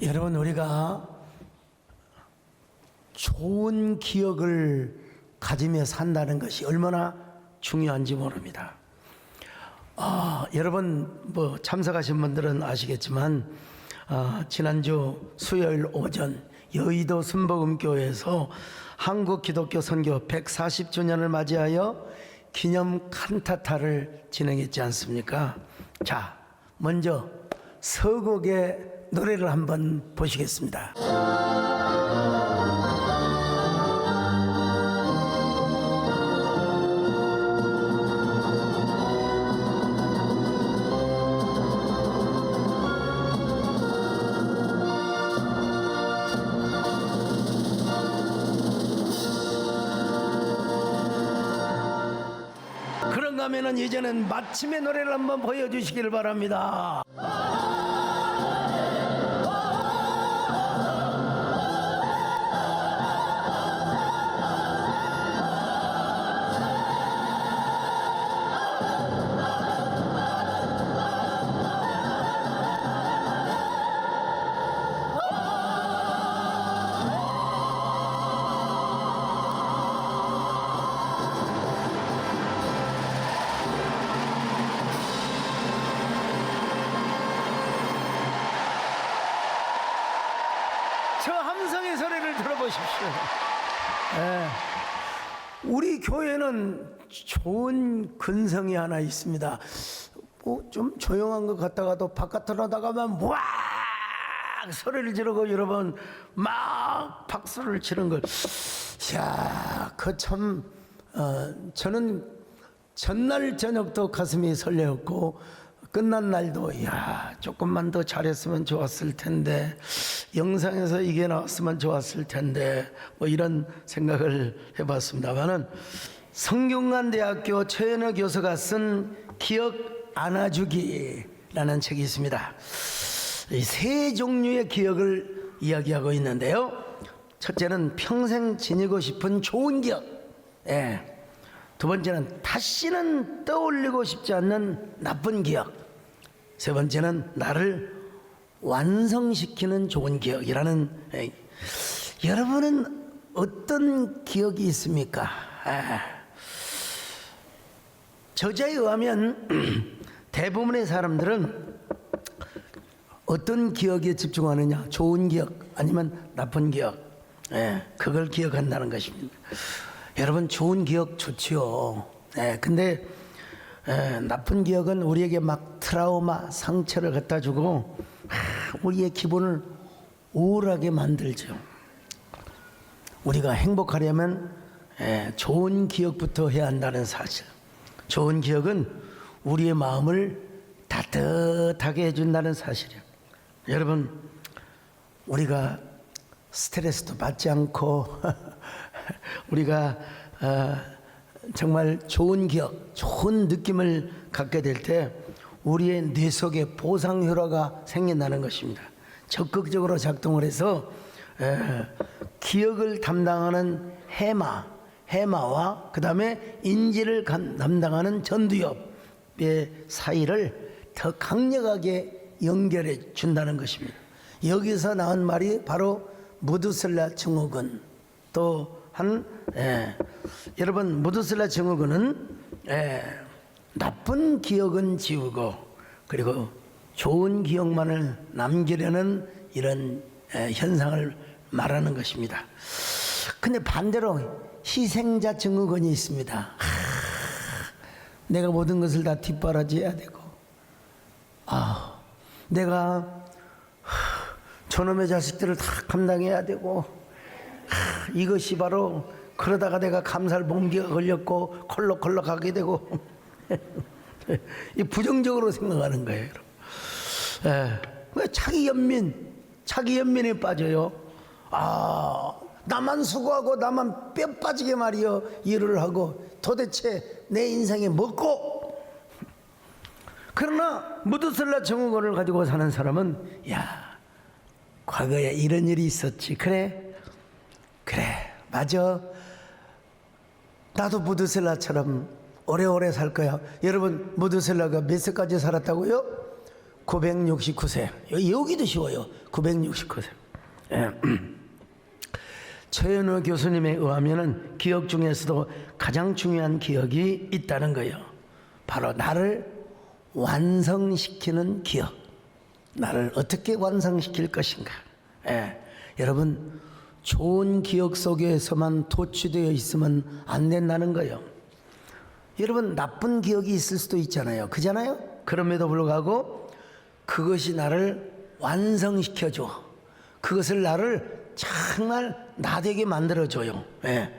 여러분, 우리가 좋은 기억을 가지며 산다는 것이 얼마나 중요한지 모릅니다. 여러분 참석하신 분들은 아시겠지만 지난주 수요일 오전 여의도 순복음교회에서 한국 기독교 선교 140주년을 맞이하여 기념 칸타타를 진행했지 않습니까? 자, 먼저 서곡의 노래를 한번 보시겠습니다. 그런가 하면은 이제는 마침의 노래를 한번 보여주시길 바랍니다. 저 함성의 소리를 들어보십시오. 우리 교회는 좋은 근성이 하나 있습니다. 좀 조용한 것 같다가도 바깥으로 나가면 막 소리를 지르고 여러분 막 박수를 치는 걸. 야, 그 참 저는 전날 저녁도 가슴이 설레었고 끝난 날도 야, 조금만 더 잘했으면 좋았을 텐데, 영상에서 이게 나왔으면 좋았을 텐데, 뭐 이런 생각을 해봤습니다만은, 성균관대학교 최현호 교수가 쓴 기억 안아주기라는 책이 있습니다. 이 세 종류의 기억을 이야기하고 있는데요. 첫째는 평생 지니고 싶은 좋은 기억, 두 번째는 다시는 떠올리고 싶지 않는 나쁜 기억, 세 번째는 나를 완성시키는 좋은 기억이라는. 여러분은 어떤 기억이 있습니까? 저자에 의하면 대부분의 사람들은 어떤 기억에 집중하느냐, 좋은 기억 아니면 나쁜 기억, 그걸 기억한다는 것입니다. 여러분, 좋은 기억 좋지요. 근데 나쁜 기억은 우리에게 막 트라우마, 상처를 갖다 주고 우리의 기분을 우울하게 만들죠. 우리가 행복하려면 좋은 기억부터 해야 한다는 사실. 좋은 기억은 우리의 마음을 따뜻하게 해준다는 사실이에요. 여러분, 우리가 스트레스도 받지 않고 우리가 정말 좋은 기억, 좋은 느낌을 갖게 될 때 우리의 뇌 속에 보상혈화가 생긴다는 것입니다. 적극적으로 작동을 해서 기억을 담당하는 해마와 그 다음에 인지를 담당하는 전두엽의 사이를 더 강력하게 연결해 준다는 것입니다. 여기서 나온 말이 바로 무드슬라 증후군. 여러분, 무드슬라 증후군은 나쁜 기억은 지우고 그리고 좋은 기억만을 남기려는 이런 현상을 말하는 것입니다. 근데 반대로 희생자 증후군이 있습니다. 내가 모든 것을 다 뒷바라지해야 되고, 내가 저놈의 자식들을 다 감당해야 되고, 이것이 바로 그러다가 내가 감살 봉기가 걸렸고 콜록콜록 하게 되고 이 부정적으로 생각하는 거예요. 왜 자기 연민에 빠져요? 나만 수고하고 나만 뼈 빠지게 말이요 일을 하고 도대체 내 인생이 뭐고? 그러나 무드슬라 증후군을 가지고 사는 사람은 과거에 이런 일이 있었지. 그래 맞아, 나도 무드슬라처럼 오래오래 살 거야. 여러분, 무드슬라가 몇 세까지 살았다고요? 969세. 여기도 쉬워요. 969세. 예. 최현우 교수님에 의하면은 기억 중에서도 가장 중요한 기억이 있다는 거예요. 바로 나를 완성시키는 기억. 나를 어떻게 완성시킬 것인가. 예. 여러분, 좋은 기억 속에서만 도취되어 있으면 안 된다는 거예요. 여러분, 나쁜 기억이 있을 수도 있잖아요. 그잖아요? 그럼에도 불구하고 그것이 나를 완성시켜줘. 그것을 나를 정말 나되게 만들어줘요. 예.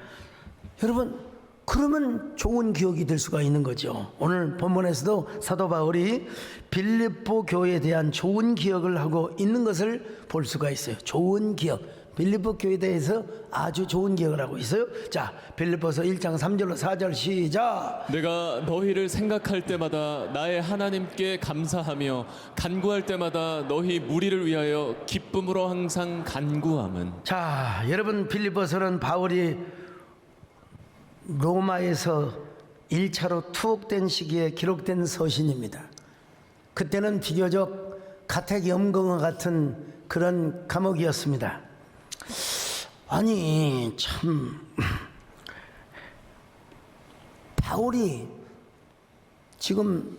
여러분, 그러면 좋은 기억이 될 수가 있는 거죠. 오늘 본문에서도 사도 바울이 빌립보 교회에 대한 좋은 기억을 하고 있는 것을 볼 수가 있어요. 좋은 기억. 빌립보 교회에 대해서 아주 좋은 기억을 하고 있어요. 자, 빌립보서 1장 3절로 4절 시작. 내가 너희를 생각할 때마다 나의 하나님께 감사하며 간구할 때마다 너희 무리를 위하여 기쁨으로 항상 간구함은. 자, 여러분, 빌립보서는 바울이 로마에서 1차로 투옥된 시기에 기록된 서신입니다. 그때는 비교적 가택연금과 같은 그런 감옥이었습니다. 아니, 참, 바울이 지금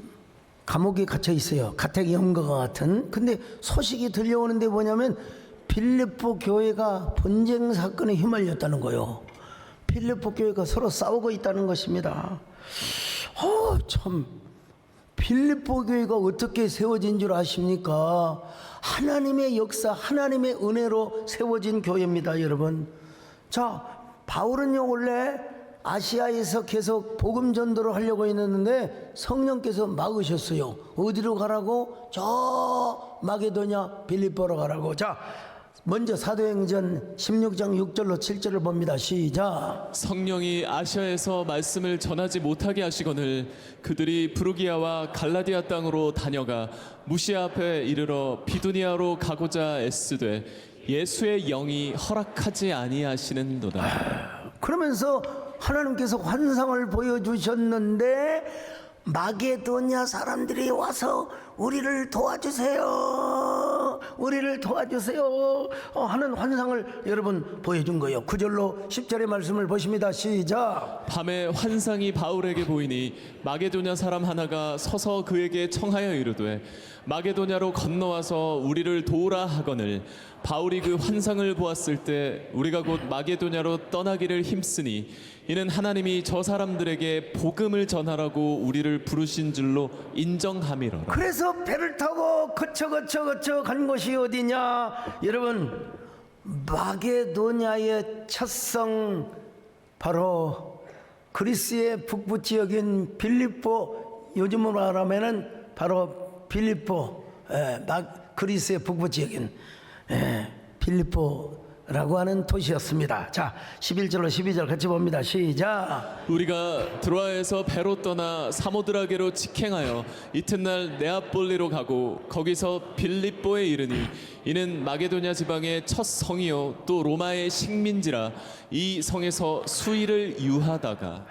감옥에 갇혀 있어요. 가택연금과 같은. 근데 소식이 들려오는데 뭐냐면 빌립보 교회가 분쟁 사건에 휘말렸다는 거예요. 빌립보 교회가 서로 싸우고 있다는 것입니다. 참, 빌립보 교회가 어떻게 세워진 줄 아십니까? 하나님의 역사, 하나님의 은혜로 세워진 교회입니다, 여러분. 자, 바울은요, 원래 아시아에서 계속 복음 전도를 하려고 했는데 성령께서 막으셨어요. 어디로 가라고? 저 마게도냐 빌립보로 가라고. 자, 먼저 사도행전 16장 6절로 7절을 봅니다. 시작. 성령이 아시아에서 말씀을 전하지 못하게 하시거늘 그들이 부르기아와 갈라디아 땅으로 다녀가 무시아 앞에 이르러 비두니아로 가고자 애쓰되 예수의 영이 허락하지 아니하시는도다. 그러면서 하나님께서 환상을 보여주셨는데 마게도냐 사람들이 와서 우리를 도와주세요, 우리를 도와주세요 하는 환상을 여러분 보여준 거예요. 9절로 10절의 말씀을 보십니다. 시작. 밤에 환상이 바울에게 보이니 마게도냐 사람 하나가 서서 그에게 청하여 이르되 마게도냐로 건너와서 우리를 도우라 하거늘 바울이 그 환상을 보았을 때 우리가 곧 마게도냐로 떠나기를 힘쓰니 이는 하나님이 저 사람들에게 복음을 전하라고 우리를 부르신 줄로 인정함이로라. 그래서 배를 타고 거쳐 간 곳이 어디냐? 여러분, 마게도냐의 첫성 바로 그리스의 북부 지역인 빌립보, 요즘으로 말하면은 바로 빌립보, 그리스의 북부 지역인 빌립보라고 하는 도시였습니다. 자, 11절로 12절 같이 봅니다. 시작. 우리가 드로아에서 배로 떠나 사모드라게로 직행하여 이튿날 네아폴리로 가고 거기서 빌립보에 이르니 이는 마게도냐 지방의 첫 성이요 또 로마의 식민지라 이 성에서 수일을 유하다가.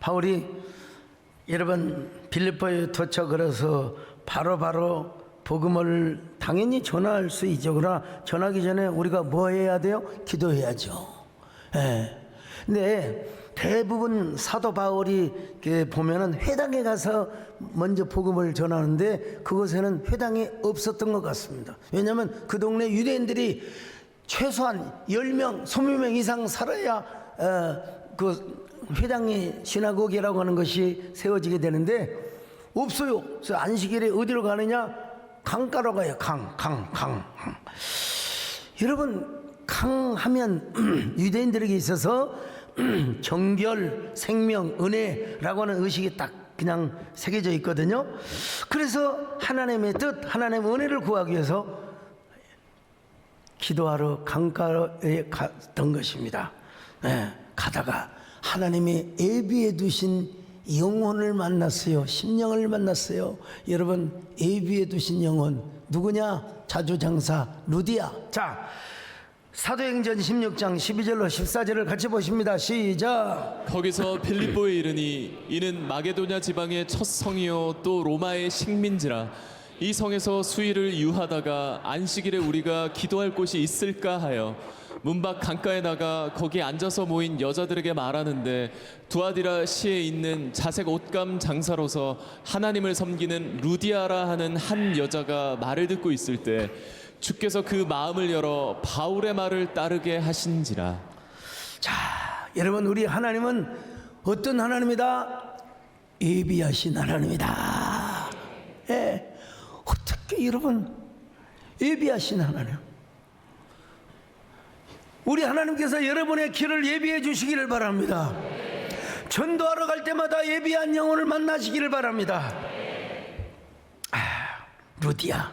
바울이 여러분 빌립보에 도착을 해서 바로 복음을 당연히 전할 수 있죠. 그러나 전하기 전에 우리가 뭐 해야 돼요? 기도해야죠. 근데 대부분 사도 바울이 보면은 회당에 가서 먼저 복음을 전하는데 그곳에는 회당이 없었던 것 같습니다. 왜냐하면 그 동네 유대인들이 최소한 10명, 20명 이상 살아야 그 회당이 시나고기라고 하는 것이 세워지게 되는데 없어요. 그래서 안식일에 어디로 가느냐? 강가로 가요. 강. 여러분, 강 하면 유대인들에게 있어서 정결, 생명, 은혜라고 하는 의식이 딱 그냥 새겨져 있거든요. 그래서 하나님의 뜻, 하나님의 은혜를 구하기 위해서 기도하러 강가에 갔던 것입니다. 가다가 하나님이 예비해 두신 영혼을 만났어요. 심령을 만났어요. 여러분, 예비해 두신 영혼 누구냐? 자주장사 루디아. 자, 사도행전 16장 12절로 14절을 같이 보십니다. 시작. 거기서 빌립보에 이르니 이는 마게도냐 지방의 첫 성이요 또 로마의 식민지라 이 성에서 수일을 유하다가 안식일에 우리가 기도할 곳이 있을까 하여 문밖 강가에 나가 거기 앉아서 모인 여자들에게 말하는데 두아디라 시에 있는 자색 옷감 장사로서 하나님을 섬기는 루디아라 하는 한 여자가 말을 듣고 있을 때 주께서 그 마음을 열어 바울의 말을 따르게 하신지라. 자, 여러분, 우리 하나님은 어떤 하나님이다? 예비하신 하나님이다. 예. 어떻게 여러분 예비하신 하나님? 우리 하나님께서 여러분의 길을 예비해 주시기를 바랍니다. 전도하러 갈 때마다 예비한 영혼을 만나시기를 바랍니다. 루디아.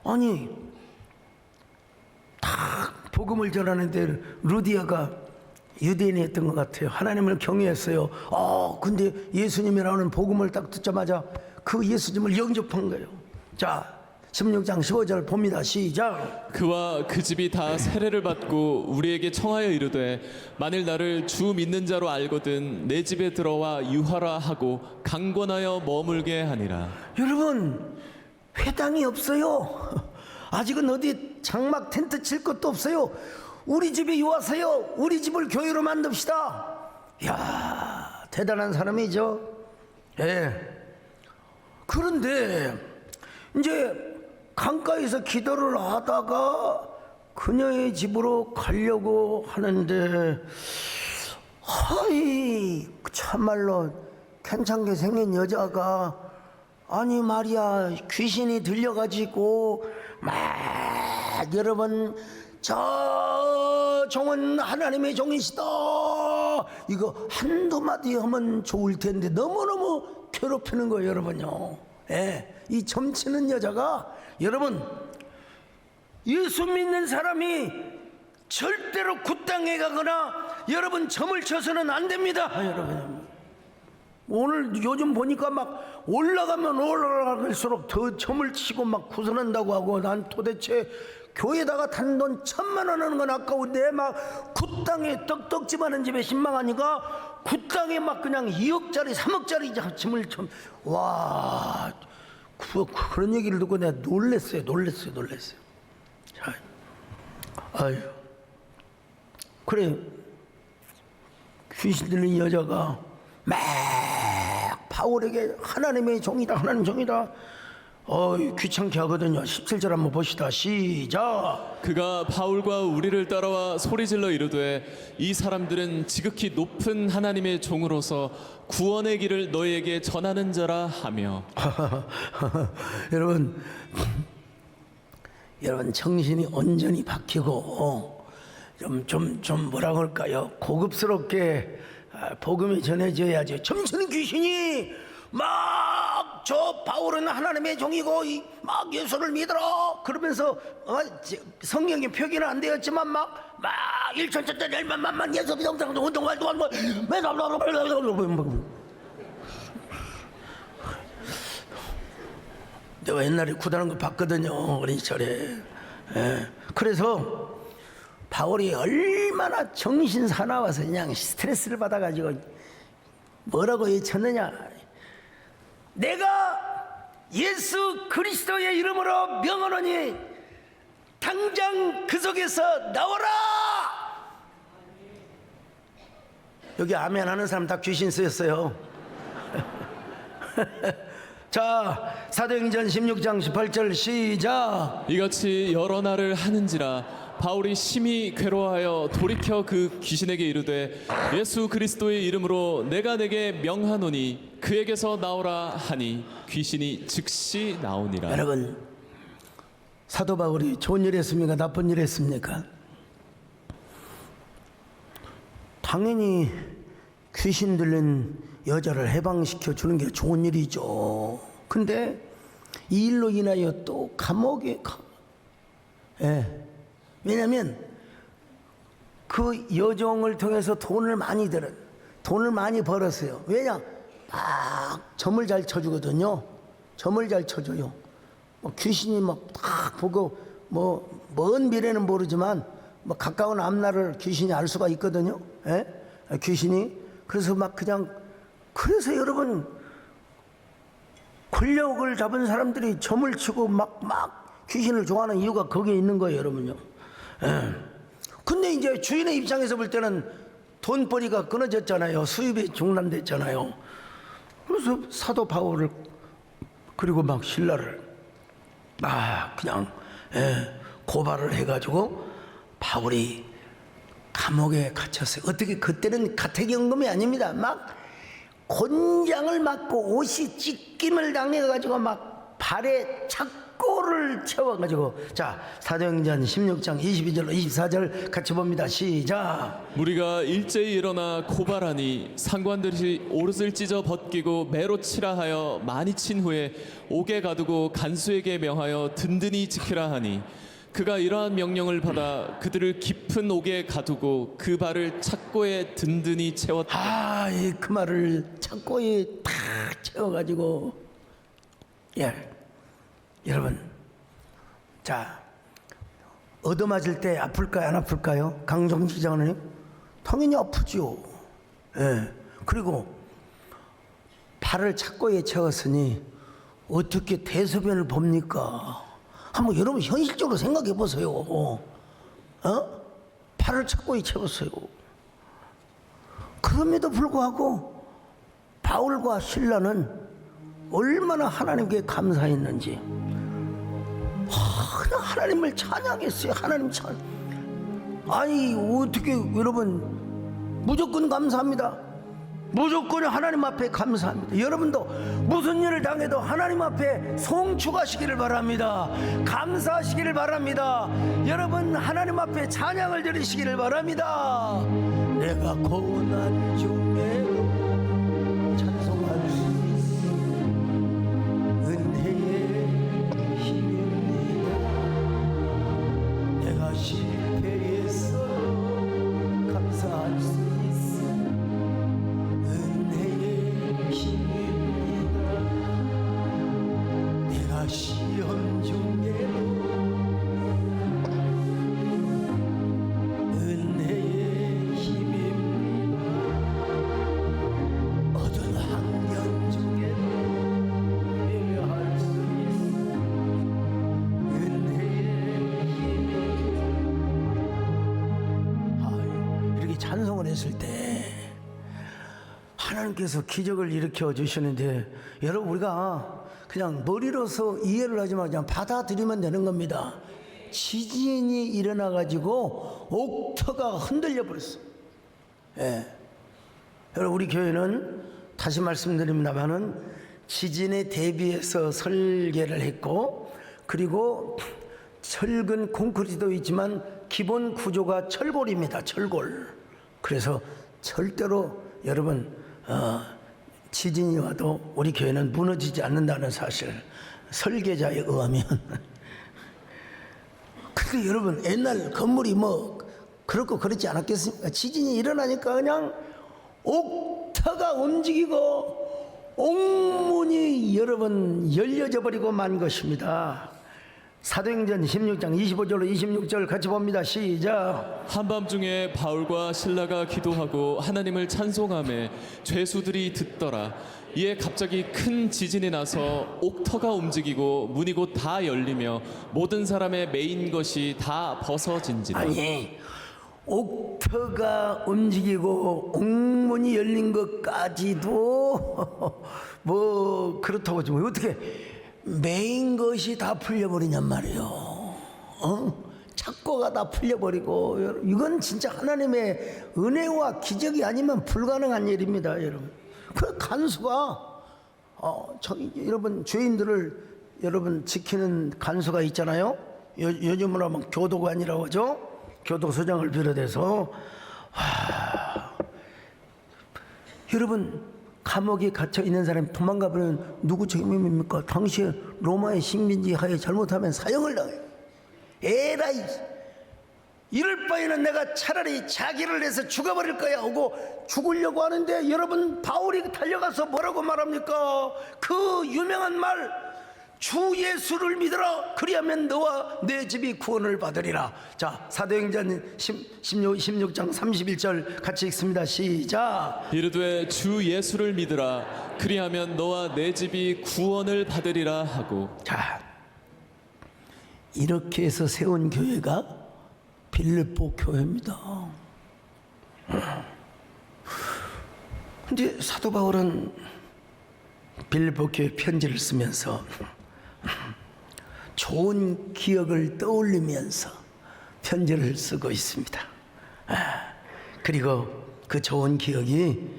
아니, 딱 복음을 전하는데 루디아가 유대인이었던 것 같아요. 하나님을 경외했어요. 근데 예수님이라는 복음을 딱 듣자마자 그 예수님을 영접한 거예요. 자, 16장 15절 봅니다. 시작. 그와 그 집이 다 세례를 받고 우리에게 청하여 이르되 만일 나를 주 믿는 자로 알거든 내 집에 들어와 유하라 하고 강권하여 머물게 하니라. 여러분, 회당이 없어요. 아직은 어디 장막 텐트 칠 것도 없어요. 우리 집에 유하세요. 우리 집을 교회로 만듭시다. 이야, 대단한 사람이죠. 예. 그런데 이제 강가에서 기도를 하다가 그녀의 집으로 가려고 하는데, 하이, 참말로 괜찮게 생긴 여자가, 아니 말이야, 귀신이 들려가지고 막 여러분, 저 종은 하나님의 종이시다, 이거 한두 마디 하면 좋을 텐데 너무너무 괴롭히는 거예요, 여러분요. 예, 이 점치는 여자가, 여러분, 예수 믿는 사람이 절대로 굿당에 가거나 여러분 점을 쳐서는 안 됩니다. 여러분, 오늘 요즘 보니까 막 올라가면 올라갈수록 더 점을 치고 막 구선한다고 하고, 난 도대체 교회에다가 단돈 1,000만 원 하는 건 아까운데 막 굿당에 떡떡집 하는 집에 신망하니까 굿당에 막 그냥 2억짜리 3억짜리 점을 쳐. 와, 그런 얘기를 듣고 내가 놀랬어요. 자, 아유, 그래, 귀신 들린 여자가 막 바울에게 하나님의 종이다, 하나님 종이다, 귀찮게 하거든요. 17절 한번 봅시다. 시작. 그가 바울과 우리를 따라와 소리질러 이르되 이 사람들은 지극히 높은 하나님의 종으로서 구원의 길을 너희에게 전하는 자라 하며. 여러분 정신이 온전히 박히고 좀 뭐라 그럴까요? 고급스럽게 복음이 전해져야죠. 점치는 귀신이 막 저 바울은 하나님의 종이고 막 예수를 믿어라 그러면서 성경에 표기는 안 되었지만 막 1천천짜리 1만만 예수 영상 운동할 동안 내가 옛날에 구단한 거 봤거든요, 어린 시절에. 예. 그래서 바울이 얼마나 정신 사나워서 그냥 스트레스를 받아가지고 뭐라고 외쳤느냐. 내가 예수 그리스도의 이름으로 명하노니 당장 그 속에서 나오라. 여기 아멘 하는 사람 다 귀신 쓰였어요. 자, 사도행전 16장 18절 시작. 이같이 여러 날을 하는지라 바울이 심히 괴로워하여 돌이켜 그 귀신에게 이르되 예수 그리스도의 이름으로 내가 내게 명하노니 그에게서 나오라 하니 귀신이 즉시 나오니라. 여러분, 사도 바울이 좋은 일 했습니까? 나쁜 일 했습니까? 당연히 귀신 들린 여자를 해방시켜 주는 게 좋은 일이죠. 근데 이 일로 인하여 또 감옥에 왜냐하면 그 여종을 통해서 돈을 많이 벌었어요. 왜냐? 막 점을 잘 쳐주거든요. 점을 잘 쳐줘요. 귀신이 막 딱 보고 먼 미래는 모르지만 가까운 앞날을 귀신이 알 수가 있거든요. 귀신이. 그래서 막 그냥, 그래서 여러분 권력을 잡은 사람들이 점을 치고 막 귀신을 좋아하는 이유가 거기에 있는 거예요, 여러분요. 예. 근데 이제 주인의 입장에서 볼 때는 돈벌이가 끊어졌잖아요. 수입이 중단됐잖아요. 그래서 사도 바울을 그리고 막 신라를 그냥 고발을 해가지고 바울이 감옥에 갇혔어요. 어떻게 그때는 가택연금이 아닙니다. 막 곤장을 맞고 옷이 찢김을 당해가지고 막 발에 착고를 채워가지고. 자, 사도행전 16장 22절로 24절 같이 봅니다. 시작. 무리가 일제히 일어나 고발하니 상관들이 옷을 찢어 벗기고 매로 치라 하여 많이 친 후에 옥에 가두고 간수에게 명하여 든든히 지키라 하니 그가 이러한 명령을 받아 그들을 깊은 옥에 가두고 그 발을 착고에 든든히 채웠다. 그 말을 착고에 탁 채워가지고. 여러분, 자, 얻어맞을 때 아플까요, 안 아플까요? 강정식 장관님, 당연히 아프지요. 그리고 발을 착고에 채웠으니 어떻게 대소변을 봅니까? 한번 여러분 현실적으로 생각해 보세요. 발을 착고에 채웠어요. 그럼에도 불구하고 바울과 신라는 얼마나 하나님께 감사했는지 그냥 하나님을 찬양했어요. 하나님 아니 어떻게 여러분, 무조건 감사합니다. 무조건 하나님 앞에 감사합니다. 여러분도 무슨 일을 당해도 하나님 앞에 송축하시기를 바랍니다. 감사하시기를 바랍니다. 여러분 하나님 앞에 찬양을 드리시기를 바랍니다. 내가 고난 중에 찬송할 수 있어 은혜의 힘입니다. 내가 실패했어 감사할 수 있어 은혜의 힘입니다. 내가 시험 중에도 은혜의 힘입니다. 어두운 환경 중에도 예배할 수 있어 은혜의 힘입니다. 이렇게 찬송을 했을 때 하나님께서 기적을 일으켜 주시는데, 여러분 우리가 그냥 머리로서 이해를 하지 말고 그냥 받아들이면 되는 겁니다. 지진이 일어나 가지고 옥터가 흔들려 버렸어. 여러분 우리 교회는 다시 말씀드립니다만은 지진에 대비해서 설계를 했고, 그리고 철근 콘크리트도 있지만 기본 구조가 철골입니다. 철골. 그래서 절대로 여러분 지진이 와도 우리 교회는 무너지지 않는다는 사실, 설계자에 의하면. 근데 여러분 옛날 건물이 뭐 그렇고 그렇지 않았겠습니까? 지진이 일어나니까 그냥 옥터가 움직이고 옥문이 여러분 열려져 버리고 만 것입니다. 사도행전 16장 25절로 26절 같이 봅니다. 시작. 한밤중에 바울과 신라가 기도하고 하나님을 찬송하며 죄수들이 듣더라. 이에 갑자기 큰 지진이 나서 옥터가 움직이고 문이 곧 다 열리며 모든 사람의 매인 것이 다 벗어진지라. 아니, 옥터가 움직이고 옥문이 열린 것까지도 뭐 그렇다고 좀 어떻게 메인 것이 다 풀려버리냔 말이에요. 착고가 다 풀려버리고. 이건 진짜 하나님의 은혜와 기적이 아니면 불가능한 일입니다, 여러분. 그 간수가 여러분 죄인들을 여러분 지키는 간수가 있잖아요. 요즘으로 하면 교도관이라고 하죠. 교도소장을 비롯해서. 여러분 감옥에 갇혀 있는 사람이 도망가 버리면 누구 책임입니까? 당시에 로마의 식민지 하에 잘못하면 사형을 당해요. 에라이, 이럴 바에는 내가 차라리 자기를 내서 죽어버릴 거야 하고 죽으려고 하는데, 여러분 바울이 달려가서 뭐라고 말합니까? 그 유명한 말, 주 예수를 믿으라. 그리하면 너와 내 집이 구원을 받으리라. 자, 사도행전 16장 31절 같이 읽습니다. 시작. 이르되 주 예수를 믿으라. 그리하면 너와 내 집이 구원을 받으리라 하고. 자, 이렇게 해서 세운 교회가 빌립보 교회입니다. 근데 사도 바울은 빌립보 교회 편지를 쓰면서 좋은 기억을 떠올리면서 편지를 쓰고 있습니다. 그리고 그 좋은 기억이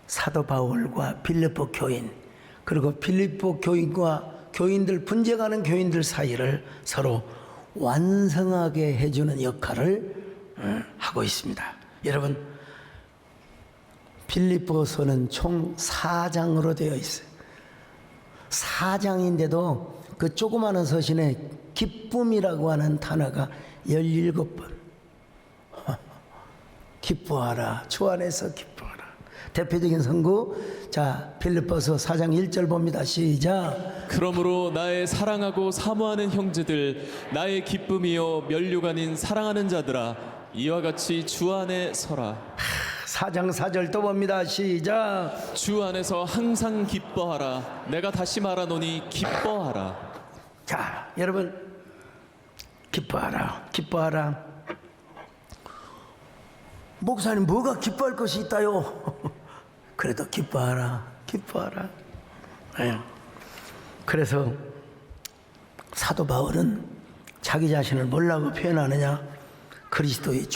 사도 바울과 빌립보 교인, 그리고 빌립보 교인과 교인들, 분쟁하는 교인들 사이를 서로 완성하게 해주는 역할을 하고 있습니다. 여러분, 빌립보서는 총 4장으로 되어 있어요. 4장인데도 그 조그마한 서신에 기쁨이라고 하는 단어가 17번. 기뻐하라. 주 안에서 기뻐하라. 대표적인 선구, 자, 빌립보서 4장 1절 봅니다. 시작. 그러므로 나의 사랑하고 사모하는 형제들, 나의 기쁨이요 면류가 아닌 사랑하는 자들아, 이와 같이 주 안에 서라. 4장 4절 또 봅니다. 시작. 주 안에서 항상 기뻐하라. 내가 다시 말하노니 기뻐하라. 자, 여러분, 기뻐하라. 기뻐하라. 목사님, 뭐가 기뻐할 것이 있다요? 그래도 기뻐하라. 기뻐하라. 네. 그래서 사도 바울은 자기 자신을 뭐라고 표현하느냐? 그리스도의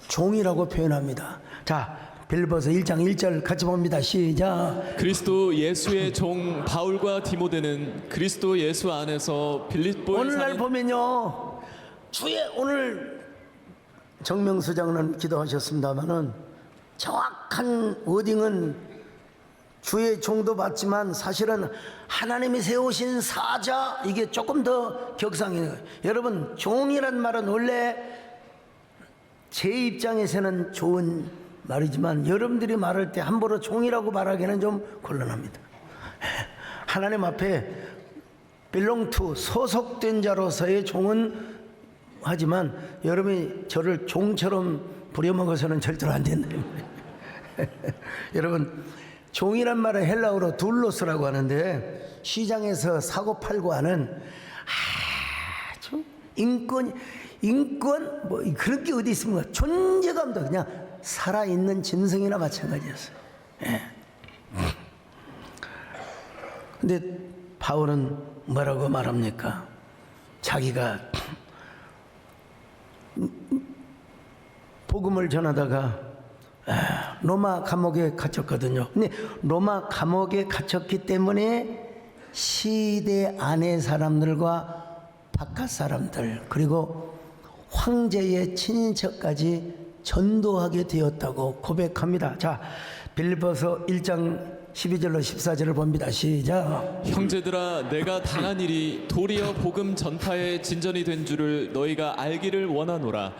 종이라고 표현합니다. 자, 빌립보서 1장 1절 같이 봅니다. 시작. 그리스도 예수의 종 바울과 디모데는 그리스도 예수 안에서 빌립보에 오늘날 사는 보면요, 오늘 정명수 장로님 기도하셨습니다마는 정확한 워딩은 주의 종도 맞지만 사실은 하나님이 세우신 사자, 이게 조금 더 격상해요. 여러분, 종이란 말은 원래 제 입장에서는 좋은 말이지만 여러분들이 말할 때 함부로 종이라고 말하기는 좀 곤란합니다. 하나님 앞에 belong to, 소속된 자로서의 종은 하지만 여러분이 저를 종처럼 부려먹어서는 절대로 안 된다. 여러분, 종이란 말은 헬라어로 둘로스라고 하는데 시장에서 사고 팔고 하는 아주 인권 뭐 그런 게 어디 있습니까? 존재감도 그냥 살아있는 짐승이나 마찬가지였어요. 예. 근데 바울은 뭐라고 말합니까? 자기가 복음을 전하다가 로마 감옥에 갇혔거든요. 근데 로마 감옥에 갇혔기 때문에 시대 안의 사람들과 바깥 사람들, 그리고 황제의 친인척까지 전도하게 되었다고 고백합니다. 자, 빌립보서 1장 12절로 14절을 봅니다. 시작. 형제들아, 내가 당한 일이 도리어 복음 전파의 진전이 된 줄을 너희가 알기를 원하노라.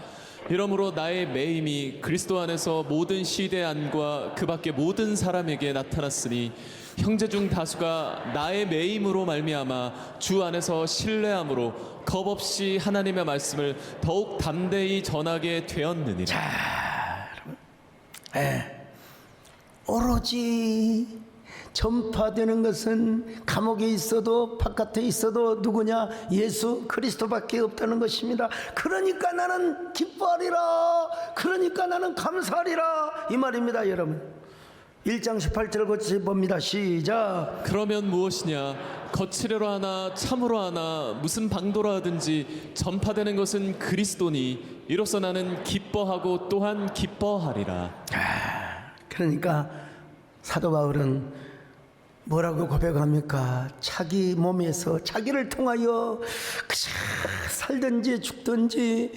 이러므로 나의 매임이 그리스도 안에서 모든 시대 안과 그 밖의 모든 사람에게 나타났으니 형제 중 다수가 나의 매임으로 말미암아 주 안에서 신뢰함으로 겁없이 하나님의 말씀을 더욱 담대히 전하게 되었느니라. 자, 여러분, 오로지 전파되는 것은 감옥에 있어도 바깥에 있어도 누구냐? 예수 그리스도밖에 없다는 것입니다. 그러니까 나는 기뻐하리라. 그러니까 나는 감사하리라. 이 말입니다, 여러분. 1장 18절 같이 봅니다. 시작. 그러면 무엇이냐? 거칠애로 하나 참으로 하나 무슨 방도로 하든지 전파되는 것은 그리스도니 이로써 나는 기뻐하고 또한 기뻐하리라. 그러니까 사도 바울은 뭐라고 고백합니까? 자기 몸에서 자기를 통하여 그저 살든지 죽든지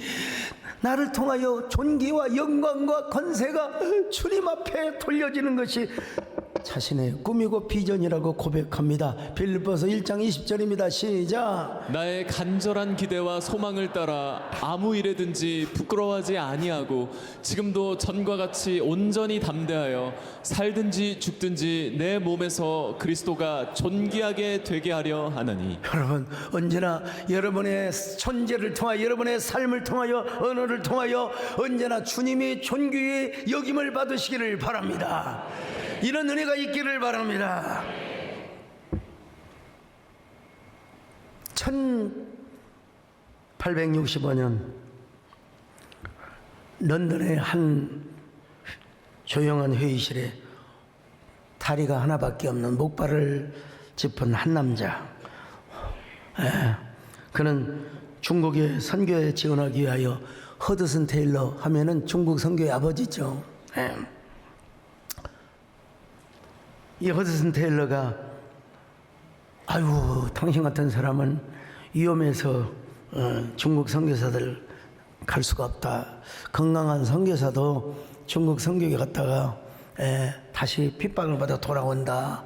나를 통하여 존귀와 영광과 권세가 주님 앞에 돌려지는 것이 자신의 꿈이고 비전이라고 고백합니다. 빌립보서 1장 20절입니다. 시작. 나의 간절한 기대와 소망을 따라 아무 일에든지 부끄러워하지 아니하고 지금도 전과 같이 온전히 담대하여 살든지 죽든지 내 몸에서 그리스도가 존귀하게 되게 하려 하나니. 여러분, 언제나 여러분의 존재를 통하여, 여러분의 삶을 통하여, 언어를 통하여 언제나 주님이 존귀의 여김을 받으시기를 바랍니다. 이런 은혜가 있기를 바랍니다. 1865년 런던의 한 조용한 회의실에 다리가 하나밖에 없는 목발을 짚은 한 남자, 그는 중국의 선교에 지원하기 위하여 허드슨 테일러 하면은 중국 선교의 아버지죠. 이 허드슨 테일러가 아유, 당신 같은 사람은 위험해서 중국 선교사들 갈 수가 없다. 건강한 선교사도 중국 선교에 갔다가 다시 핍박을 받아 돌아온다.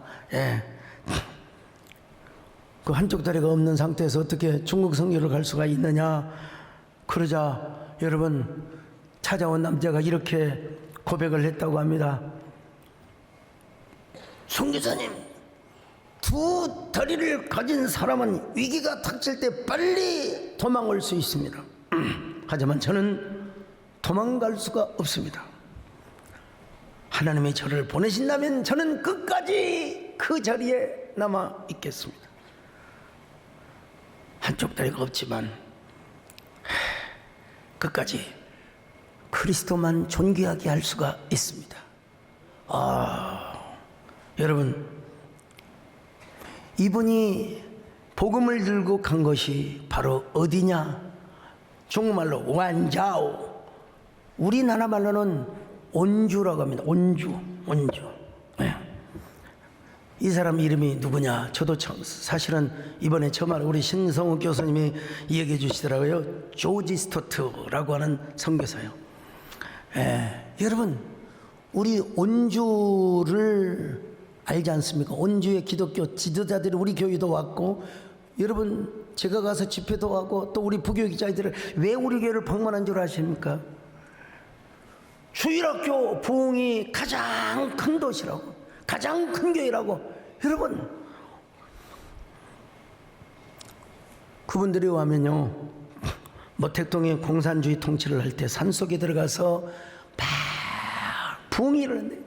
그 한쪽 다리가 없는 상태에서 어떻게 중국 선교를 갈 수가 있느냐. 그러자 여러분, 찾아온 남자가 이렇게 고백을 했다고 합니다. 선교사님, 두 다리를 가진 사람은 위기가 닥칠 때 빨리 도망올 수 있습니다. 하지만 저는 도망갈 수가 없습니다. 하나님이 저를 보내신다면 저는 끝까지 그 자리에 남아 있겠습니다. 한쪽 다리가 없지만 끝까지 그리스도만 존귀하게 할 수가 있습니다. 여러분, 이분이 복음을 들고 간 것이 바로 어디냐? 중국말로 완자오, 우리나라 말로는 온주라고 합니다. 온주. 이 사람 이름이 누구냐? 저도 사실은 이번에 처음 알아. 우리 신성욱 교수님이 얘기해 주시더라고요. 조지 스토트라고 하는 선교사요. 여러분, 우리 온주를 알지 않습니까? 온주의 기독교 지도자들이 우리 교회도 왔고, 여러분, 제가 가서 집회도 하고, 또 우리 부교 기자들을 왜 우리 교회를 방문한 줄 아십니까? 주일학교 부흥이 가장 큰 도시라고, 가장 큰 교회라고. 여러분, 그분들이 와면요, 모택동의 공산주의 통치를 할 때 산속에 들어가서 막 부흥이 일어났는데,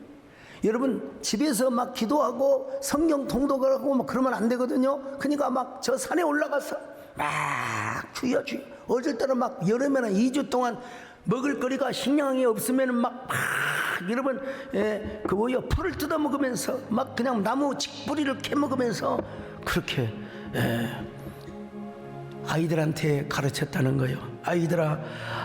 여러분, 집에서 막 기도하고 성경 통독을 하고 막 그러면 안 되거든요. 그러니까 막 저 산에 올라가서 막 주여 어쩔 때는 막 여름에는 2주 동안 먹을 거리가 식량이 없으면 막 여러분, 그 뭐요, 풀을 뜯어 먹으면서 막 그냥 나무 직뿌리를 캐 먹으면서 그렇게 아이들한테 가르쳤다는 거예요. 아이들아,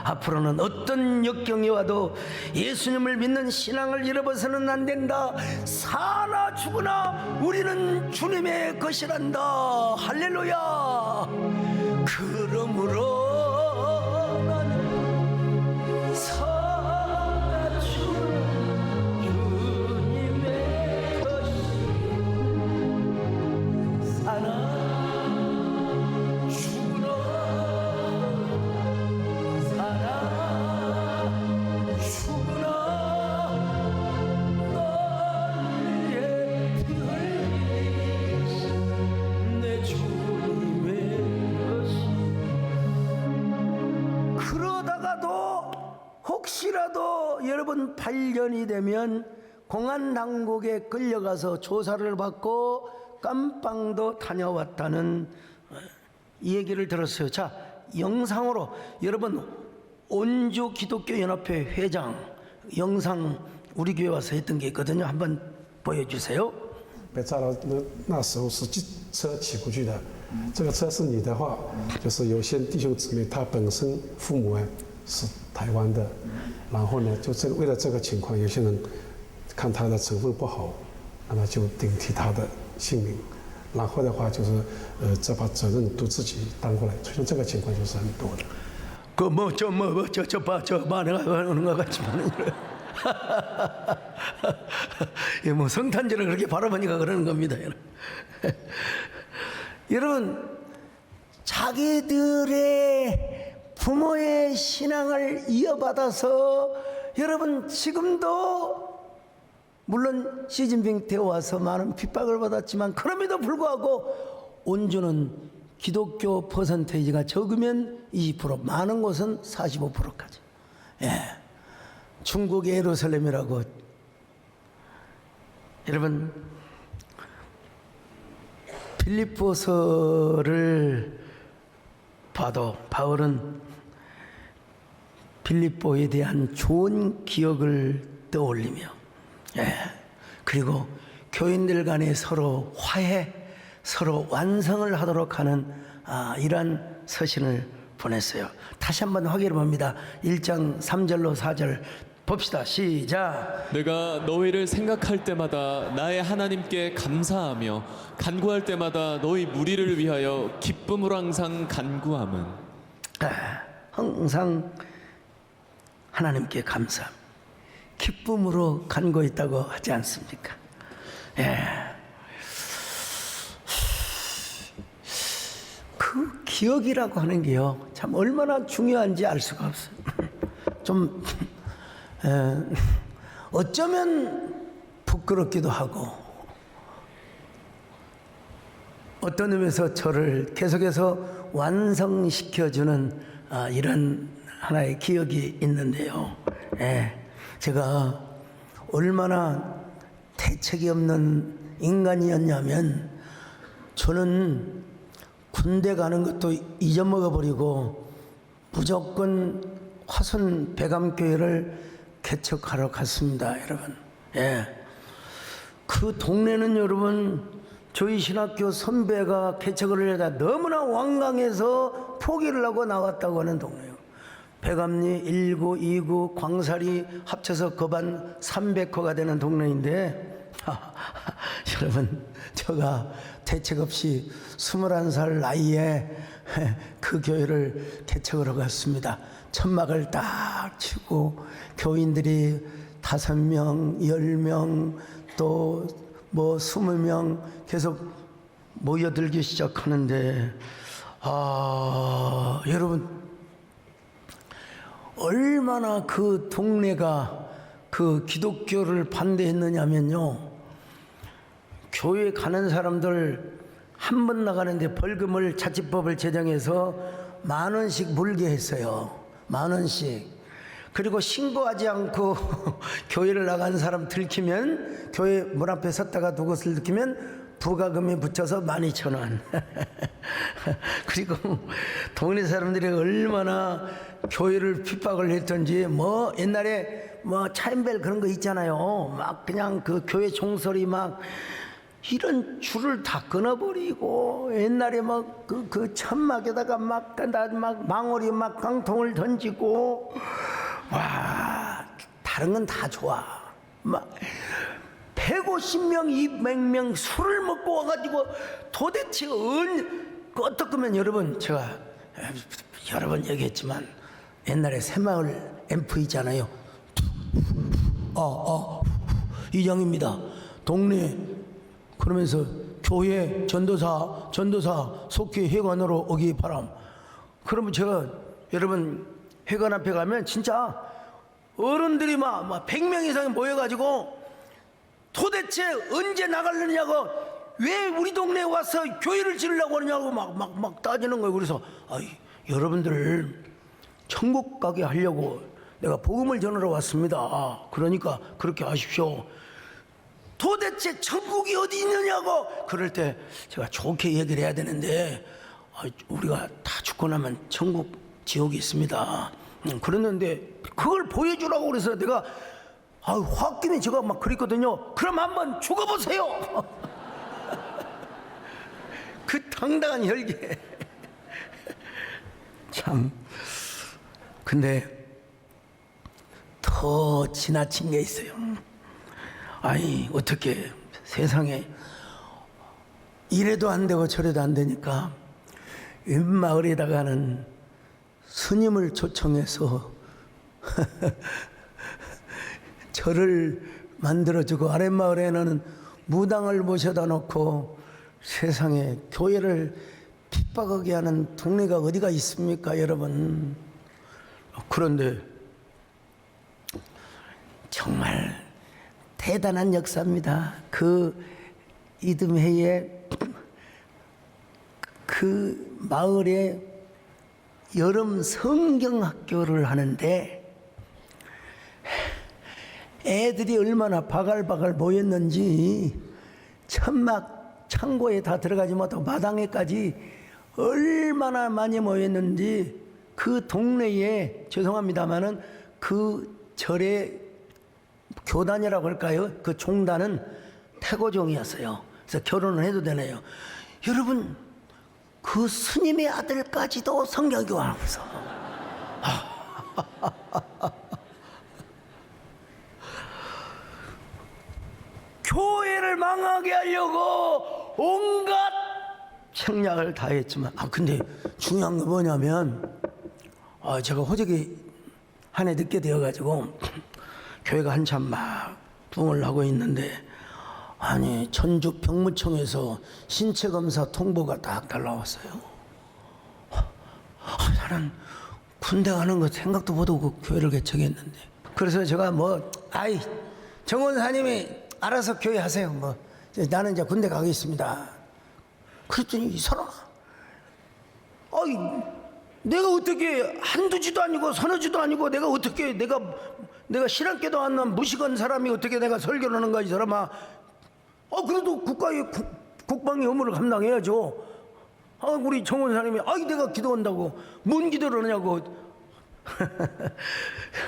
앞으로는 어떤 역경이 와도 예수님을 믿는 신앙을 잃어버서는 안 된다. 사나 죽으나 우리는 주님의 것이란다. 할렐루야. 그러므로 나는 사나 죽으나 주님의 것이 사나 혹시라도 여러분 8년이 되면 공안 당국에 끌려가서 조사를 받고 깜빵도 다녀왔다는 이 얘기를 들었어요. 자, 영상으로 여러분, 온주 기독교 연합회 회장 영상 우리 교회 와서 했던 게 있거든요. 한번 보여주세요. 被炸到那时候是车骑过去的，这个车是你的话，就是有些弟兄姊妹他本身父母是台湾的，然后呢，就为了这个情况，有些人看他的成分不好，那么就顶替他的性命，然后的话就是再把责任都自己担过来，出现这个情况就是很多的。 그 뭐 저 봐 저 봐 내가 하는 거 같지만 뭐 성탄절을 그렇게 바라보니까 그러는 겁니다. 여러분, 자기들의 부모의 신앙을 이어받아서 여러분 지금도 물론 시진핑 때 와서 많은 핍박을 받았지만 그럼에도 불구하고 온주는 기독교 퍼센테이지가 적으면 20%, 많은 곳은 45%까지. 예. 중국 예루살렘이라고. 여러분, 빌립보서를 봐도 바울은 빌립보에 대한 좋은 기억을 떠올리며, 예. 그리고 교인들 간에 서로 화해, 서로 완성을 하도록 하는 이러한 서신을 보냈어요. 다시 한번 확인해 봅니다. 1장 3절로 4절 봅시다. 시작. 내가 너희를 생각할 때마다 나의 하나님께 감사하며 간구할 때마다 너희 무리를 위하여 기쁨으로 항상 간구함은. 항상 하나님께 감사, 기쁨으로 간구했다고 하지 않습니까? 예. 그 기억이라고 하는 게요, 참 얼마나 중요한지 알 수가 없어요. 좀 어쩌면 부끄럽기도 하고, 어떤 의미에서 저를 계속해서 완성시켜주는 이런 하나의 기억이 있는데요. 예, 제가 얼마나 대책이 없는 인간이었냐면, 저는 군대 가는 것도 잊어먹어 버리고 무조건 화순 배감교회를 개척하러 갔습니다, 여러분. 예. 그 동네는 여러분, 저희 신학교 선배가 개척을 하려다 너무나 완강해서 포기를 하고 나왔다고 하는 동네예요. 배감리 1구, 2구, 광사리 합쳐서 거반 300호가 되는 동네인데, 여러분, 제가 대책 없이 21살 나이에 그 교회를 개척을 하고 갔습니다. 천막을 딱 치고 교인들이 5명, 10명, 또 뭐 20명 계속 모여들기 시작하는데, 여러분, 얼마나 그 동네가 그 기독교를 반대했느냐면요, 교회 가는 사람들 한 번 나가는데 벌금을 자치법을 제정해서 10,000원씩 물게 했어요. 10,000원씩. 그리고 신고하지 않고 교회를 나간 사람 들키면, 교회 문 앞에 섰다가 누구를 들키면 부가금이 붙여서 12,000원. 그리고 동네 사람들이 얼마나 교회를 핍박을 했던지, 뭐 옛날에 뭐 차인벨 그런 거 있잖아요. 막 그냥 그 교회 종소리 막 이런 줄을 다 끊어버리고, 옛날에 막 그 천막에다가 막 망오리 막 깡통을 던지고, 와, 다른 건 다 좋아. 막 150명, 200명 술을 먹고 와가지고 도대체 어떻게면, 여러분, 제가 여러 번 얘기했지만 옛날에 새마을 앰프 있잖아요. 이장입니다. 동네 그러면서 교회 전도사 속히 회관으로 오기 바람. 그러면 제가 여러분 회관 앞에 가면 진짜 어른들이 막 100명 이상이 모여가지고 도대체 언제 나가려냐고, 왜 우리 동네에 와서 교회를 지으려고 하느냐고 막 따지는 거예요. 그래서 여러분들을 천국 가게 하려고 내가 복음을 전하러 왔습니다. 그러니까 그렇게 하십시오. 도대체 천국이 어디 있느냐고. 그럴 때 제가 좋게 얘기를 해야 되는데, 우리가 다 죽고 나면 천국 지옥이 있습니다. 그랬는데 그걸 보여주라고 그래서 내가 홧김에 제가 막 그랬거든요. 그럼 한번 죽어보세요. 그 당당한 혈기. 참. 근데 더 지나친 게 있어요. 어떻게 세상에 이래도 안 되고 저래도 안 되니까 윗마을에다가는 스님을 초청해서 절을 만들어주고 아랫마을에는 무당을 모셔다 놓고 세상에 교회를 핍박하게 하는 동네가 어디가 있습니까, 여러분? 그런데 정말 대단한 역사입니다. 그 이듬해에 그 마을에 여름 성경학교를 하는데 애들이 얼마나 바글바글 모였는지 천막 창고에 다 들어가지 못하고 마당에까지 얼마나 많이 모였는지 그 동네에 죄송합니다마는 그 절의 교단이라고 할까요? 그 종단은 태고종이었어요. 그래서 결혼을 해도 되네요. 여러분 그 스님의 아들까지도 성경교환하면서 교회를 망하게 하려고 온갖 책략을 다 했지만 근데 중요한 건 뭐냐면 제가 호적이 한 해 늦게 되어가지고 교회가 한참 막 붕을 하고 있는데 아니 전주 병무청에서 신체검사 통보가 딱 날라왔어요. 나는 군대 가는 거 생각도 못하고 교회를 개척했는데 그래서 제가 정원사님이 알아서 교회 하세요. 나는 이제 군대 가겠습니다. 그랬더니 이 사람 내가 어떻게 한두 주도 아니고 서너 주도 아니고 내가 어떻게 내가 신학교도 안 나온 무식한 사람이 어떻게 내가 설교를 하는가 이 사람아. 그래도 국가의 국방의 의무를 감당해야죠. 우리 정원사님이 내가 기도한다고 뭔 기도를 하냐고.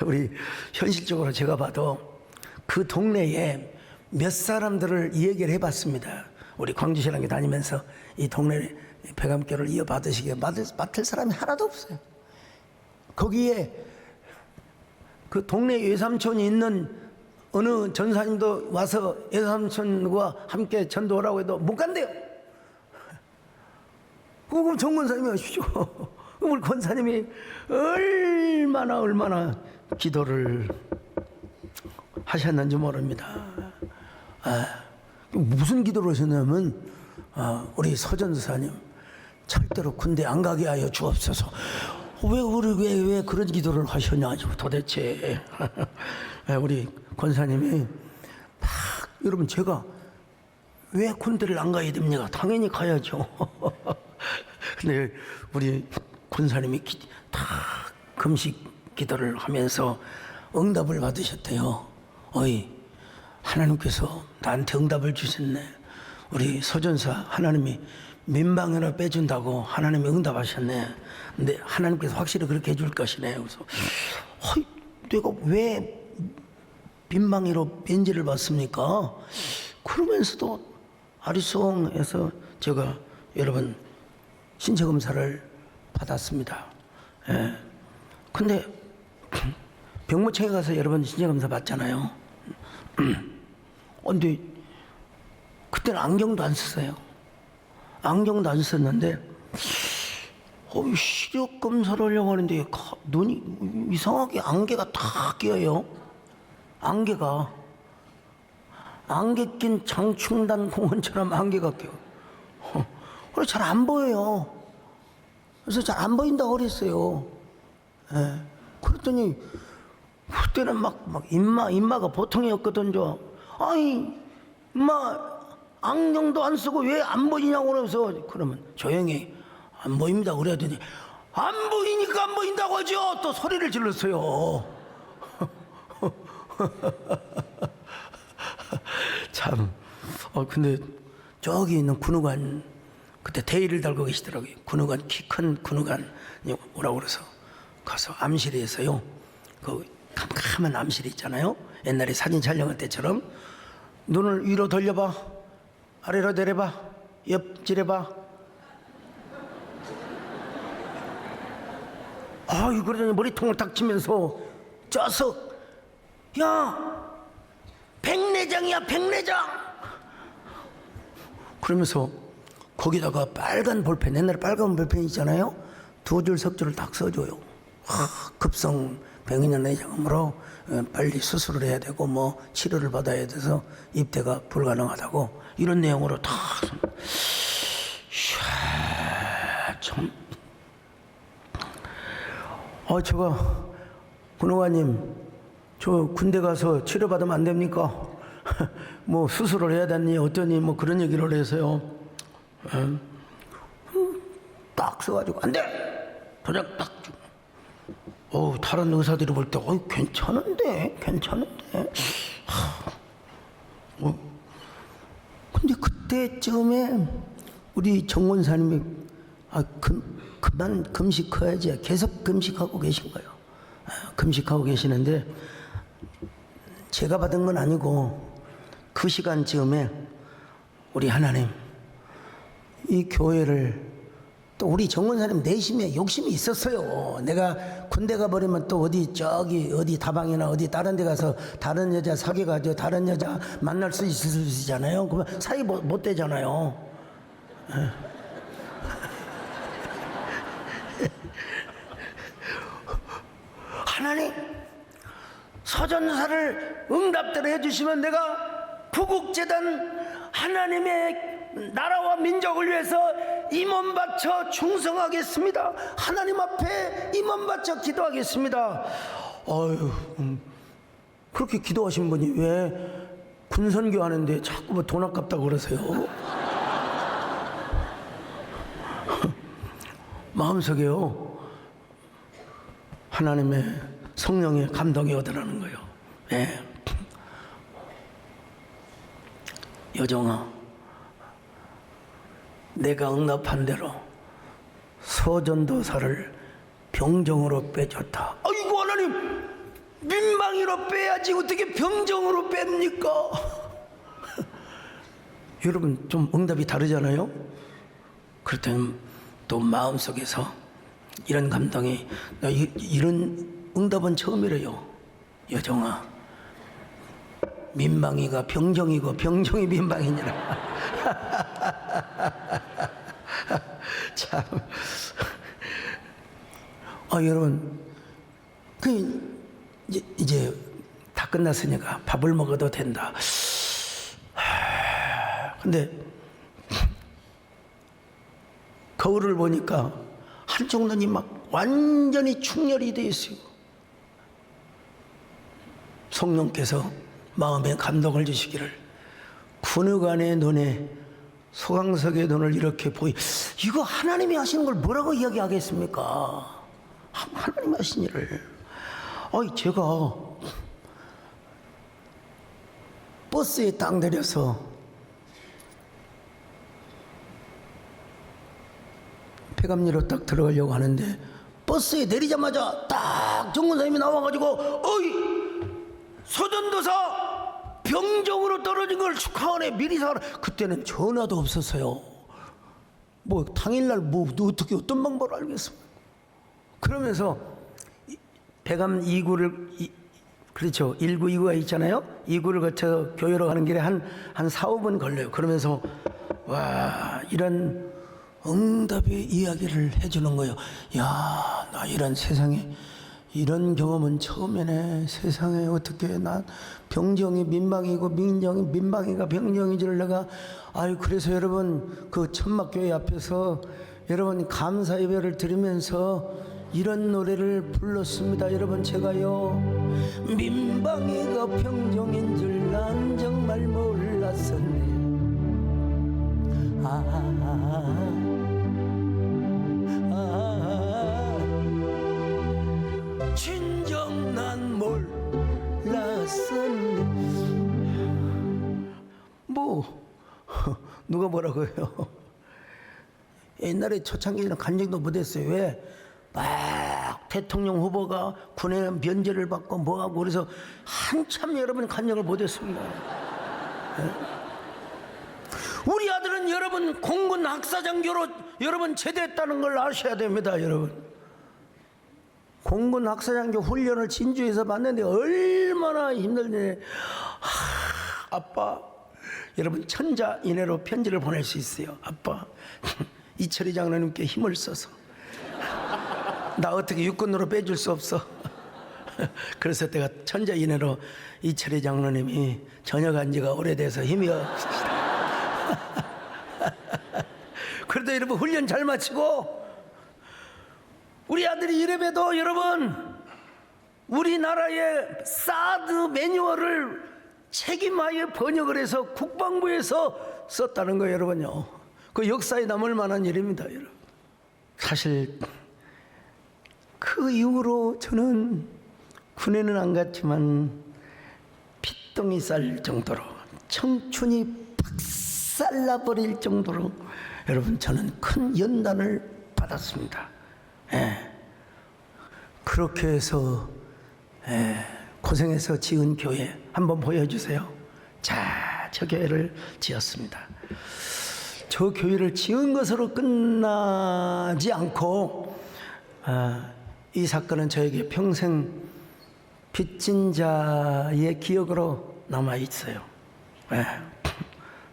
우리 현실적으로 제가 봐도 그 동네에 몇 사람들을 이 얘기를 해봤습니다. 우리 광주신학교 다니면서 이 동네 배감교를 이어받으시게 맡을 사람이 하나도 없어요. 거기에 그 동네 외삼촌이 있는 어느 전사님도 와서 외삼촌과 함께 전도하라고 해도 못 간대요. 그럼 정권사님이 하시죠. 그럼 우리 권사님이 얼마나 기도를 하셨는지 모릅니다. 무슨 기도를 하셨냐면 우리 서전사님 절대로 군대 안 가게 하여 주옵소서. 왜 그런 기도를 하셨냐 도대체. 우리 권사님이 여러분 제가 왜 군대를 안 가야 됩니까? 당연히 가야죠. 근데 우리 권사님이 다 금식 기도를 하면서 응답을 받으셨대요. 하나님께서 나한테 응답을 주셨네. 우리 서전사 하나님이 민방위로 빼준다고 하나님이 응답하셨네. 근데 하나님께서 확실히 그렇게 해줄 것이네. 그래서 내가 왜 민방위로 면제를 받습니까? 그러면서도 아리송에서 제가 여러분 신체 검사를 받았습니다. 근데 병무청에 가서 여러분 신체 검사 받잖아요. 근데 그때는 안경도 안 썼어요. 안경도 안 썼는데 시력 검사를 하려고 하는데 눈이 이상하게 안개가 다 껴요. 안개 낀 장충단 공원처럼 안개가 껴. 그래서 잘 안 보여요. 그래서 잘 안 보인다고 그랬어요. 그랬더니 그때는 막 인마가 보통이었거든요. 안경도 안 쓰고 왜 안 보이냐고 그러면서 그러면 조용히 안 보입니다 그래더니 안 보이니까 안 보인다고 하죠. 또 소리를 질렀어요. 참. 근데 저기 있는 군의관 그때 대의를 달고 계시더라고요. 군의관 키 큰 군의관 오라고 그래서 가서 암실에서요. 그 캄캄한 암실 있잖아요. 옛날에 사진 촬영할 때처럼 눈을 위로 돌려봐, 아래로 내려봐, 옆질해봐. 그러더니 머리통을 탁 치면서 쪄서 백내장이야 백내장. 그러면서 거기다가 빨간 볼펜, 옛날에 빨간 볼펜 있잖아요. 두 줄 석 줄을 딱 써줘요. 급성 병인연회장으로 빨리 수술을 해야 되고 뭐 치료를 받아야 돼서 입대가 불가능하다고 이런 내용으로 다 참. 제가 군의관님 저 군대 가서 치료받으면 안 됩니까? 뭐 수술을 해야 되니 어떠니 뭐 그런 얘기를 해서요. 딱 써가지고 안 돼! 도장 딱 주고. 다른 의사들이 볼 때 괜찮은데. 근데 그때쯤에 우리 정원사님이 그만 금식해야지 계속 금식하고 계신 거예요. 금식하고 계시는데 제가 받은 건 아니고 그 시간쯤에 우리 하나님 이 교회를 또 우리 정원사님 내심에 욕심이 있었어요. 내가 군대 가버리면 또 어디 다방이나 어디 다른 데 가서 다른 여자 사귀어가지고 다른 여자 만날 수 있으시잖아요. 그러면 사이 못 되잖아요. 하나님 서전사를 응답대로 해주시면 내가 구국재단 하나님의 나라와 민족을 위해서 임원 바쳐 충성하겠습니다. 하나님 앞에 임원 바쳐 기도하겠습니다. 그렇게 기도하신 분이 왜 군선교 하는데 자꾸 뭐 돈 아깝다고 그러세요? 마음속에요 하나님의 성령의 감동이 오더라는 거예요. 네. 여정아, 내가 응답한 대로 서전도사를 병정으로 빼줬다. 아이고 하나님, 민방위로 빼야지 어떻게 병정으로 뺍니까? 여러분 좀 응답이 다르잖아요. 그럴 때는 또 마음속에서 이런 감동이, 나 이런 응답은 처음이래요. 여정아, 민방위가 병정이고 병정이 민방위니라. 참. 여러분, 이제 다 끝났으니까 밥을 먹어도 된다. 근데 거울을 보니까 한쪽 눈이 막 완전히 충혈이 되어 있어요. 성령께서 마음에 감동을 주시기를 군의관의 눈에 소강석의 눈을 이렇게 이거 하나님이 하시는 걸 뭐라고 이야기하겠습니까? 하나님이 하신 일을. 제가 버스에 딱 내려서 폐감리로 딱 들어가려고 하는데 버스에 내리자마자 딱 정권사님이 나와가지고 서전도사 병정으로 떨어진 걸 축하하네, 미리 사라. 그때는 전화도 없었어요. 뭐 당일날 어떻게 어떤 방법을 알겠습니까? 그러면서 배감 2구를 그렇죠, 1구 2구가 있잖아요. 2구를 거쳐 교회로 가는 길에 한 4, 5분 걸려요. 그러면서 와, 이런 응답의 이야기를 해주는 거예요. 야, 나 이런 세상에 이런 경험은 처음이네. 세상에 어떻게 난 병정이 민방이고 민정이 민방이가 병정인 줄 내가. 그래서 여러분 그 천막교회 앞에서 여러분 감사 예배를 드리면서 이런 노래를 불렀습니다. 여러분, 제가요, 민방이가 병정인 줄 난 정말 몰랐었네. 진정 난 몰랐었네. 누가 뭐라고 해요? 옛날에 초창기에는 간증도 못했어요. 왜? 막 대통령 후보가 군에 면제를 받고 뭐하고 그래서 한참 여러분 간증을 못했습니다. 네? 우리 아들은 여러분 공군 학사장교로 여러분 제대했다는 걸 아셔야 됩니다. 여러분, 공군 학사장교 훈련을 진주에서 받는데 얼마나 힘들네. 아빠, 여러분 천자 이내로 편지를 보낼 수 있어요. 아빠, 이철희 장로님께 힘을 써서 나 어떻게 육군으로 빼줄 수 없어. 그래서 내가 천자인해로 이철희 장로님이 전역한 지가 오래돼서 힘이 없으시다. 그래도 여러분 훈련 잘 마치고 우리 아들이 이래봬도 여러분 우리나라의 사드 매뉴얼을 책임하여 번역을 해서 국방부에서 썼다는 거예요, 여러분요. 그 역사에 남을 만한 일입니다, 여러분. 사실 그 이후로 저는 군에는 안 갔지만 핏덩이 쌀 정도로 청춘이 박살나버릴 정도로 여러분 저는 큰 연단을 받았습니다. 예. 그렇게 해서 고생해서 지은 교회 한번 보여주세요. 자, 저 교회를 지었습니다. 저 교회를 지은 것으로 끝나지 않고 이 사건은 저에게 평생 빚진 자의 기억으로 남아 있어요.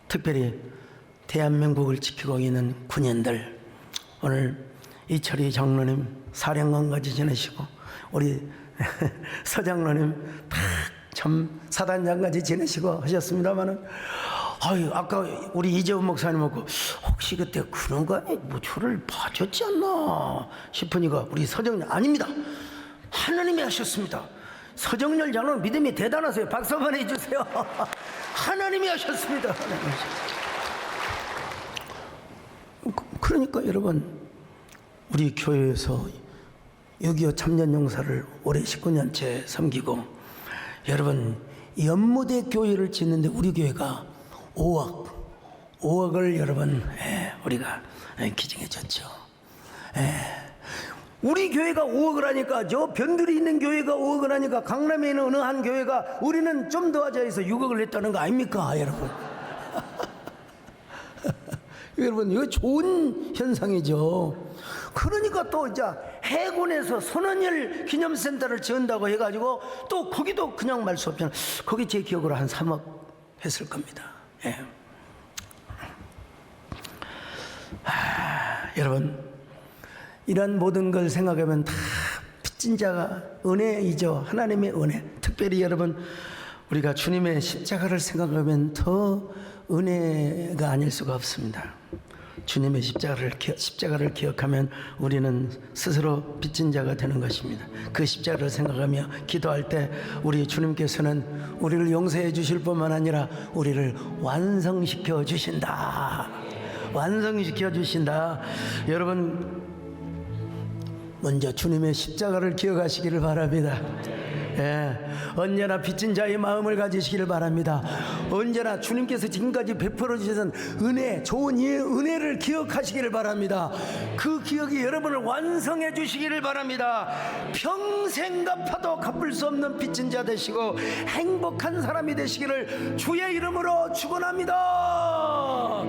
특별히 대한민국을 지키고 있는 군인들, 오늘 이철희 장로님 사령관까지 지내시고 우리 서장로님 참 사단장까지 지내시고 하셨습니다마는 아까 우리 이재훈 목사님하고 혹시 그때 그런 거 아니 뭐 저를 봐줬지 않나 싶으니까 우리 서정렬 아닙니다. 하나님이 하셨습니다. 서정렬 장로는 믿음이 대단하세요. 박수 한번 해주세요. 하나님이 하셨습니다. 하나님이 하셨습니다. 그러니까 여러분 우리 교회에서 6.25 참전용사를 올해 19년째 섬기고 여러분 연무대 교회를 짓는데 우리 교회가 5억을 여러분 우리가 기증해 줬죠. 우리 교회가 5억을 하니까 저 변들이 있는 교회가 5억을 하니까 강남에 있는 어느 한 교회가 우리는 좀 더 하자 해서 6억을 냈다는 거 아닙니까 여러분? 여러분 이거 좋은 현상이죠. 그러니까 또 이제 해군에서 선언열 기념센터를 지은다고 해가지고 또 거기도 그냥 말 수 없잖아요. 거기 제 기억으로 한 3억 했을 겁니다. 여러분 이런 모든 걸 생각하면 다 빚진 자가 은혜이죠. 하나님의 은혜. 특별히 여러분 우리가 주님의 십자가를 생각하면 더 은혜가 아닐 수가 없습니다. 주님의 십자가를 기억하면 우리는 스스로 빚진 자가 되는 것입니다. 그 십자가를 생각하며 기도할 때 우리 주님께서는 우리를 용서해 주실 뿐만 아니라 우리를 완성시켜 주신다. 완성시켜 주신다. 여러분 먼저 주님의 십자가를 기억하시기를 바랍니다. 언제나 빚진 자의 마음을 가지시기를 바랍니다. 언제나 주님께서 지금까지 베풀어 주신 은혜, 좋은 이 은혜를 기억하시기를 바랍니다. 그 기억이 여러분을 완성해 주시기를 바랍니다. 평생 갚아도 갚을 수 없는 빚진 자 되시고 행복한 사람이 되시기를 주의 이름으로 축원합니다.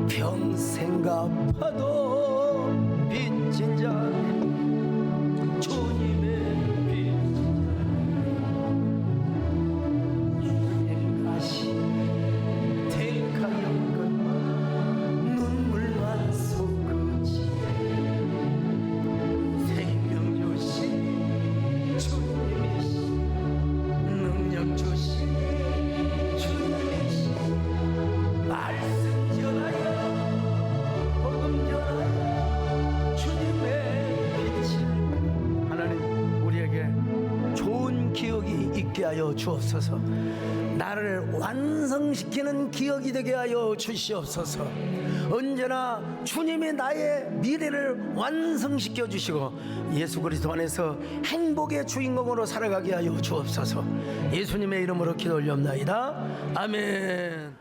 평생 갚아도 빚진 자 주님의 하여 주옵소서. 나를 완성시키는 기억이 되게 하여 주시옵소서. 언제나 주님이 나의 미래를 완성시켜 주시고 예수 그리스도 안에서 행복의 주인공으로 살아가게 하여 주옵소서. 예수님의 이름으로 기도 올려옵나이다. 아멘.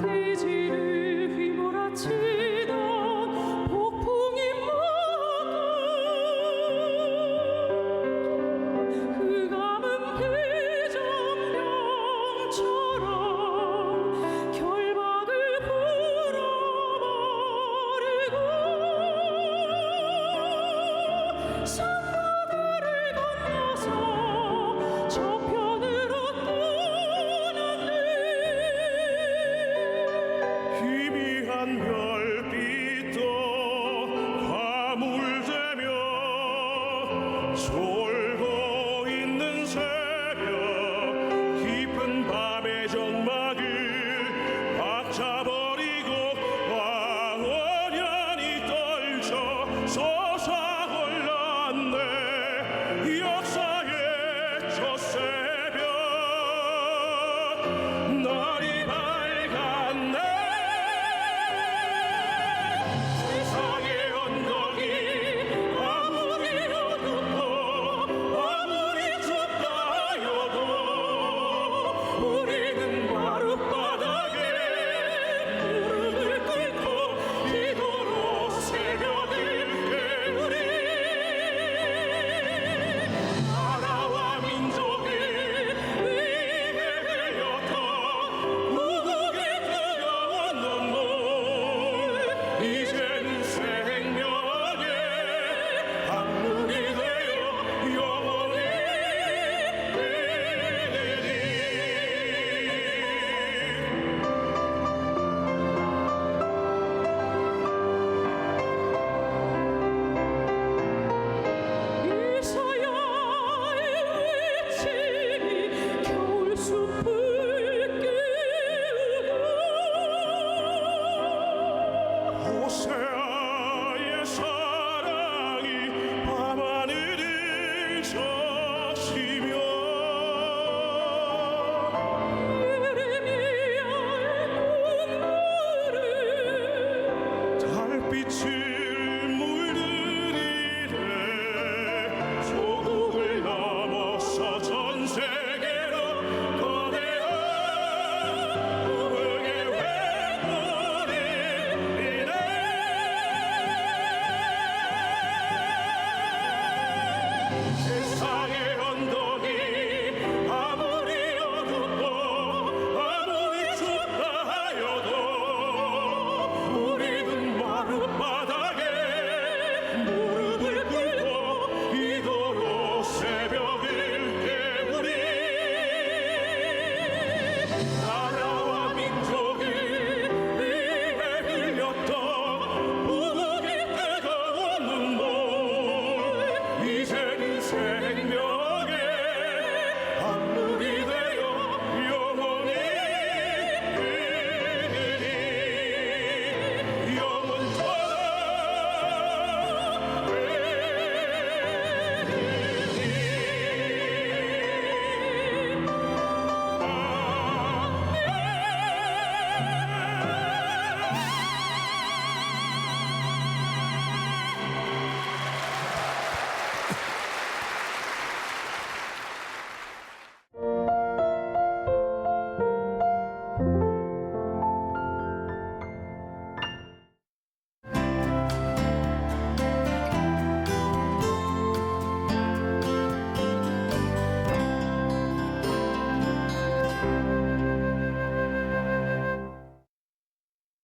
돼지 산바다를 건너서 저편으로 떠났네. 희미한 별빛도 가물대며 졸고 있는 새벽 깊은 밤의 정막을 박차버리고 황홀연히 떨쳐 솟아올랐네. 역사의 첫 새벽 날이 밝았네. 세상의 언덕이 아무리 어둡고 아무리 좁다 하여도 우리는 마룻바닥에 무릎을 꿇고 기도로 새벽을 깨우리. 나라와 민족을 위해 흘렸던 무국의 뜨거운 눈물 이제는 생명의 한물이 되어 영원히 되리. 이사야의 외침이 겨울숲을 깨우고 호세아의 사랑이 밤하늘을 적시며 예레미야의 눈물을 달빛을 물들이네. 조국을 넘어서 전 세계로 거대한 우리의 횃불이 이네. 세상의 언덕이 아무리 어둡고 아무리 좁다 하여도 우리는 마룻바닥에 무릎을 꿇고 기도로 새벽을 깨우리. 나라와 민족을 위해 흘렸던 무국의 뜨거운 눈물 이제는 생명